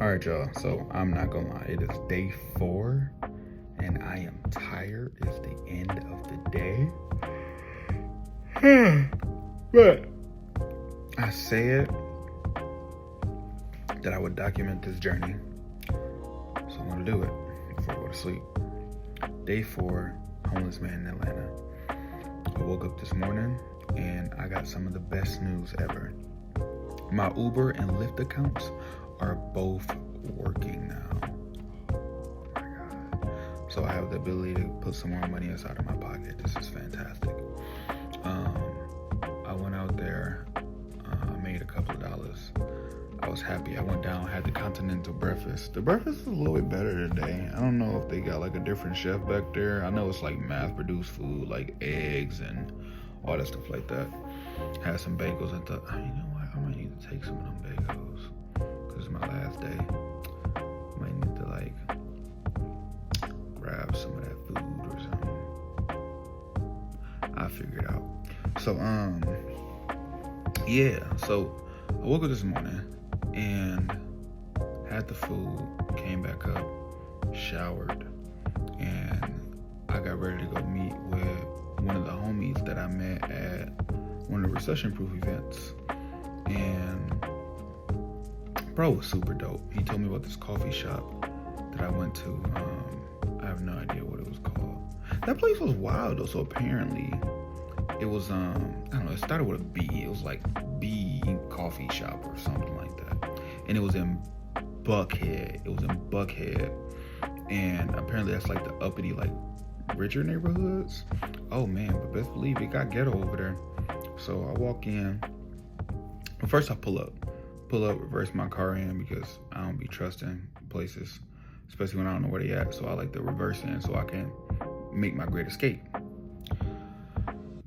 Alright, y'all, so I'm not gonna lie, it is day 4 and I am tired. It's the end of the day. But I said that I would document this journey, so I'm gonna do it before I go to sleep. Day 4, homeless man in Atlanta. I woke up this morning and I got some of the best news ever. My Uber and Lyft accounts are both working now. Oh my God. So I have the ability to put some more money aside of my pocket. This is fantastic. I went out there, made a couple of dollars. I was happy. I went down, had the continental breakfast. The breakfast is a little bit better today. I don't know if they got like a different chef back there. I know it's like mass-produced food, like eggs and all that stuff like that. Had some bagels and thought, you know what? I might need to take some of them bagels because it's my last day. Might need to like grab some of that food or something. I'll figure it out. So, so I woke up this morning and had the food, came back up, showered, and I got ready to go meet with one of the homies that I met at one of the recession-proof events. And bro was super dope. He told me about this coffee shop that I went to. I have no idea what it was called. That place was wild though. So apparently it was I don't know, it started with a B. It was like B coffee shop or something like that. And it was in Buckhead. And apparently that's like the uppity, like richer neighborhoods. Oh man, but best believe it got ghetto over there. So I walk in. First I pull up, reverse my car in because I don't be trusting places, especially when I don't know where they at. So I like to reverse in so I can make my great escape.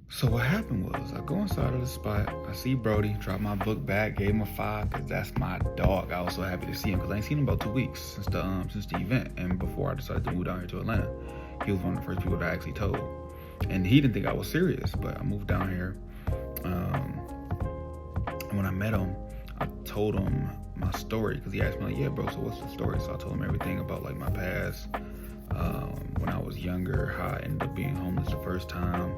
So what happened was I go inside of the spot. I see Brody, drop my book bag, gave him a 5 because that's my dog. I was so happy to see him because I ain't seen him about 2 weeks since the event and before I decided to move down here to Atlanta. He was one of the first people that I actually told, and he didn't think I was serious. But I moved down here. And when I met him, I told him my story because he asked me like, yeah, bro, so what's the story? So I told him everything about like my past, when I was younger, how I ended up being homeless the first time,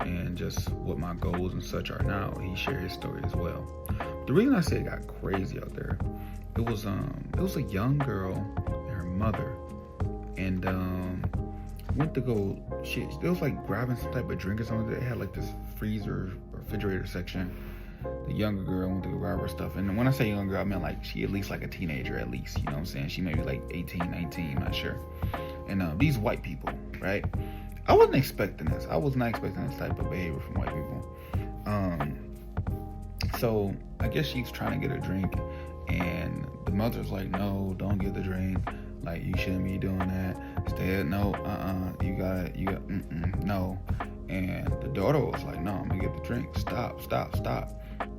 and just what my goals and such are now. He shared his story as well. The reason I say it got crazy out there, it was a young girl and her mother, and went to go shit. It was like grabbing some type of drink or something. They had like this freezer or refrigerator section. The younger girl went to go grab her stuff. And when I say younger girl, I mean like she at least like a teenager at least. You know what I'm saying? She may be like 18, 19, not sure. And these white people, right? I wasn't expecting this. I was not expecting this type of behavior from white people. So I guess she's trying to get a drink, and the mother's like, no, don't get the drink. Like, you shouldn't be doing that. Stay, no, you got, no. And the daughter was like, no, I'm gonna get the drink. Stop.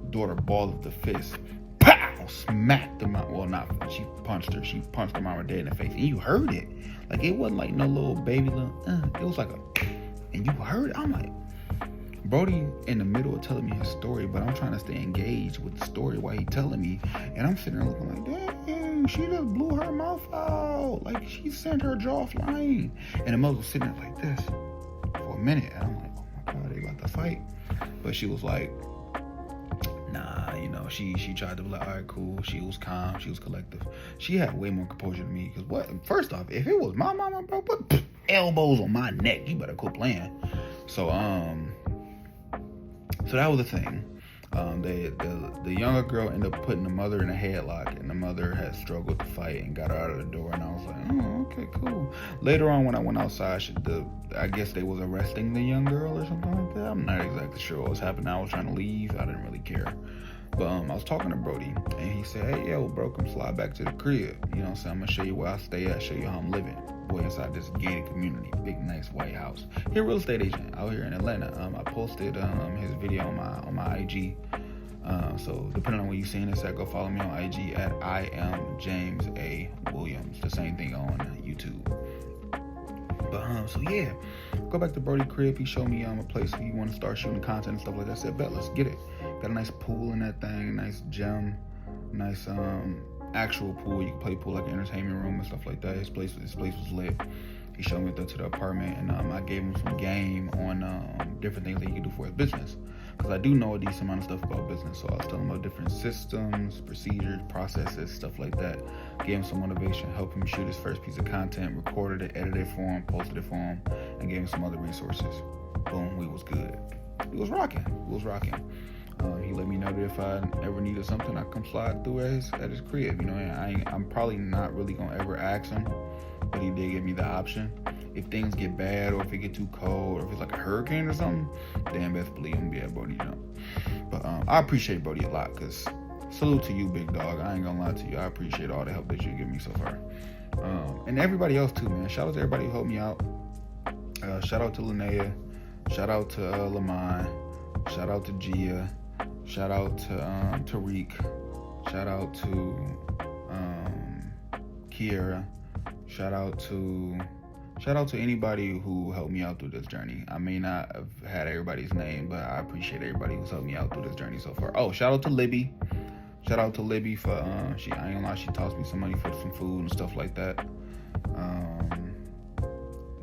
Daughter balled up the fist. Pow! Smacked him out. Well, not, she punched her. She punched her mama dead in the face. And you heard it. Like, it wasn't like no little baby, it was like and you heard it. I'm like, Brody in the middle of telling me his story, but I'm trying to stay engaged with the story while he telling me. And I'm sitting there looking like, dang, she just blew her mouth out. Like, she sent her jaw flying. And the mother was sitting there like this for a minute. And I'm like, oh my God, they about to fight. But she was like, nah, you know, she tried to be like, all right, cool. She was calm. She was collective. She had way more composure than me. Because first off, if it was my mama, bro, put elbows on my neck. You better quit playing. So that was the thing. The younger girl ended up putting the mother in a headlock, and the mother had struggled to fight and got her out of the door. And I was like, oh, okay, cool. Later on, when I went outside, I guess they was arresting the young girl or something like that. I'm not exactly sure what was happening. I was trying to leave. I didn't really care. But I was talking to Brody, and he said, hey, yo, bro, come slide back to the crib. You know what I'm saying? I'm going to show you where I stay at, show you how I'm living. Boy, inside this gated community, big, nice white house. He a real estate agent out here in Atlanta. I posted his video on my IG. So depending on where you're seeing this at, go follow me on IG at I am James A. Williams. The same thing on YouTube. But so yeah, go back to Brody crib. He showed me a place where you want to start shooting content and stuff like that. I said, bet, let's get it. Got a nice pool in that thing, nice gym, nice actual pool. You can play pool like an entertainment room and stuff like that. His place was lit. He showed me to the apartment, and I gave him some game on different things that he could do for his business, because I do know a decent amount of stuff about business. So I was telling him about different systems, procedures, processes, stuff like that. Gave him some motivation, helped him shoot his first piece of content, recorded it, edited it for him, posted it for him, and gave him some other resources. Boom, we was good. We was rocking. He let me know that if I ever needed something, I come slide through at his crib. You know, and I'm probably not really gonna ever ask him, but he did give me the option. If things get bad, or if it get too cold, or if it's like a hurricane or something, then best believe I'm gonna be at Brody, you know. But I appreciate Brody a lot, cause salute to you, big dog. I ain't gonna lie to you. I appreciate all the help that you give me so far, and everybody else too, man. Shout out to everybody who helped me out. Shout out to Linnea. Shout out to Lamont. Shout out to Gia. Shout out to Tariq. Shout out to Kiera. Shout out to anybody who helped me out through this journey. I may not have had everybody's name, but I appreciate everybody who's helped me out through this journey so far. Oh, shout out to Libby. Shout out to Libby for I ain't gonna lie, she tossed me some money for some food and stuff like that.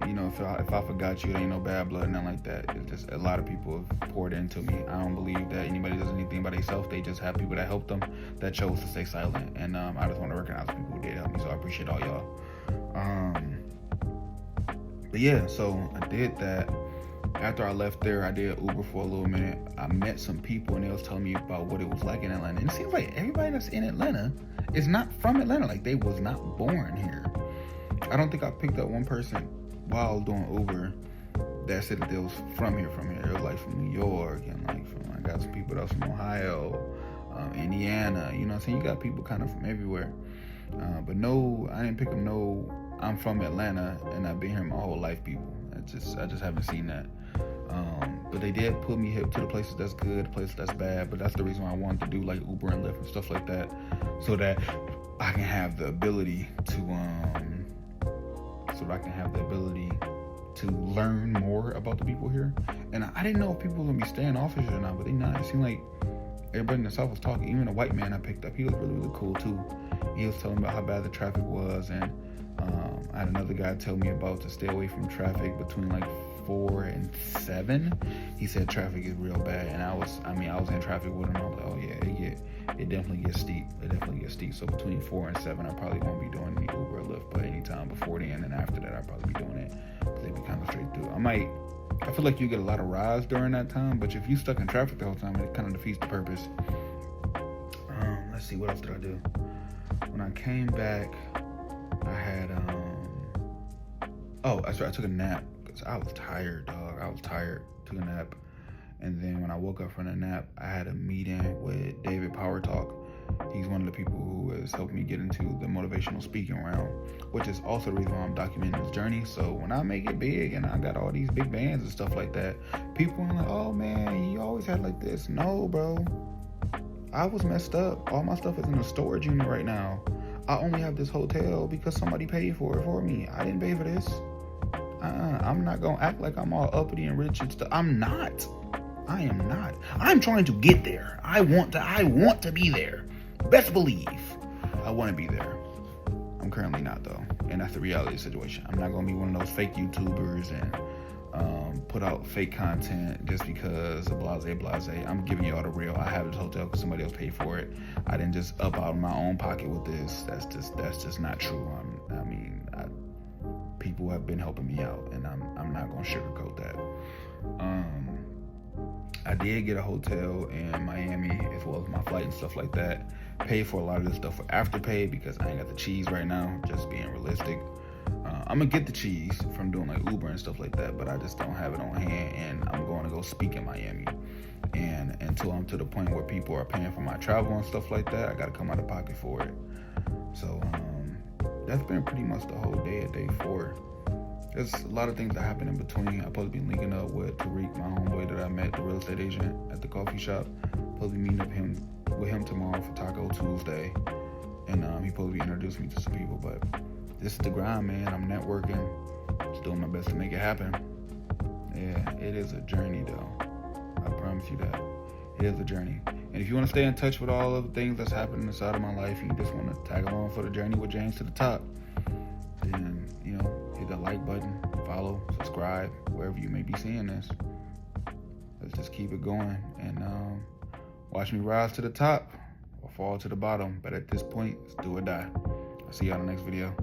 You know, if I forgot you, it ain't no bad blood, nothing like that. It's just a lot of people have poured into me. I don't believe that anybody does anything by themselves. They just have people that help them, that chose to stay silent. And I just want to recognize people who did help me, so I appreciate all y'all. But yeah, so I did that. After I left there, I did Uber for a little minute. I met some people, and they was telling me about what it was like in Atlanta. And it seems like everybody that's in Atlanta is not from Atlanta. Like, they was not born here. I don't think I picked up one person while I was doing Uber that said that they was from here. It was like from New York, and like I got some people that was from Ohio, Indiana. You know what I'm saying? You got people kind of from everywhere. But no, I didn't pick up no I'm from Atlanta and I've been here my whole life people. I just haven't seen that. But they did put me to the places that's good, the places that's bad. But that's the reason why I wanted to do like Uber and Lyft and stuff like that, so that I can have the ability to learn more about the people here. And I didn't know if people were gonna be standoffish or not, but they not. It seemed like everybody in the South was talking. Even a white man I picked up, he was really, really cool too. He was telling me about how bad the traffic was, and I had another guy tell me about to stay away from traffic between like 4 and 7. He said traffic is real bad, and I was in traffic with him. I was like, oh yeah, it definitely gets steep. So between 4 and 7, I probably won't be doing any Uber or Lyft, but anytime before then and after that, I'll probably be doing it, because they be kind of straight through. I feel like you get a lot of rides during that time, but if you stuck in traffic the whole time, it kind of defeats the purpose. Let's see, what else did I do? When I came back, I had that's right, I took a nap because I was tired, dog. Took a nap, and then when I woke up from the nap, I had a meeting with David Power Talk. He's one of the people who has helped me get into the motivational speaking realm, which is also the reason why I'm documenting this journey. So when I make it big and I got all these big bands and stuff like that, people are like, oh man, you always had like this. No, bro. I was messed up. All my stuff is in a storage unit right now. I only have this hotel because somebody paid for it for me. I didn't pay for this. I'm not gonna act like I'm all uppity and rich and stuff. I am not. I'm trying to get there. I want to be there. Best believe I want to be there. I'm currently not, though, and that's the reality of the situation. I'm not gonna be one of those fake YouTubers and put out fake content just because of blase. I'm giving you all the real. I have this hotel because somebody else paid for it. I didn't just up out of my own pocket with this. That's just not true. People have been helping me out, and I'm not gonna sugarcoat that. I did get a hotel in Miami as well as my flight and stuff like that. Paid for a lot of this stuff for Afterpay because I ain't got the cheese right now, just being realistic. I'm gonna get the cheese from doing like Uber and stuff like that, but I just don't have it on hand, and I'm going to go speak in Miami. And until I'm to the point where people are paying for my travel and stuff like that, I gotta come out of pocket for it. So that's been pretty much the whole day at day 4. There's a lot of things that happen in between. I'm supposed to be linking up with Tariq, my homeboy that I met, the real estate agent at the coffee shop. Supposed to be meeting up with him tomorrow for Taco Tuesday. And he's supposed to be introducing me to some people. But this is the grind, man. I'm networking. Just doing my best to make it happen. Yeah, it is a journey, though. I promise you that. It is a journey. And if you want to stay in touch with all of the things that's happening inside of my life, and you just want to tag along for the journey with James to the top, then, hit the like button, follow, subscribe, wherever you may be seeing this. Let's just keep it going and watch me rise to the top or fall to the bottom. But at this point, it's do or die. I'll see you on the next video.